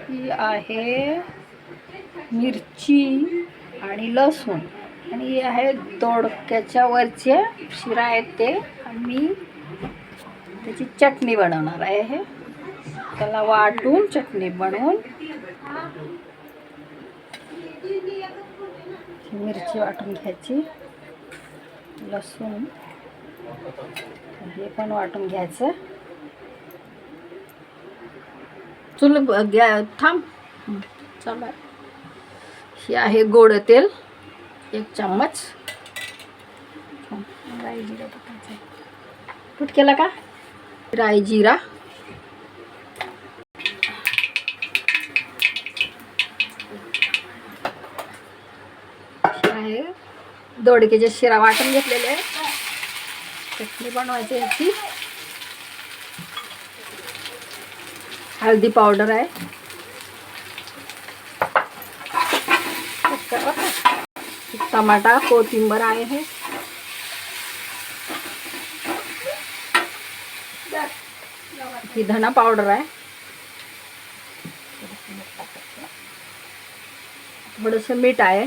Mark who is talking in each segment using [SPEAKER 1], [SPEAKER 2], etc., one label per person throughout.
[SPEAKER 1] ही आहे मिरची आणि लसूण, आणि ही आहे दोडक्याच्या वरच्या शिरा आहेत ते, आणि मी त्याची चटणी बनवणार आहे. त्याला वाटून चटणी बनवून, मिरची वाटून घ्यायची, लसूण हे पण वाटून घ्यायचं. चुल थांब चला. ही आहे गोड तेल 1 चम्मच. राई जिरा टाकायचं. कुट केला का राई जिरा. आहे दोडक्याच्या शिरा वाटून घेतलेले आहे. चटणी बनवायची याची. हळदी पावडर आहे. टमाटा कोथिंबीर आहे. हे ही धना पावडर आहे. थोडंसं मीठ आहे.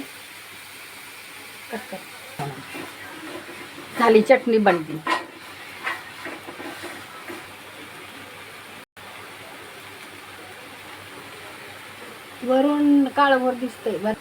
[SPEAKER 1] झाली चटणी बनली. वरून काळभोर दिसतंय.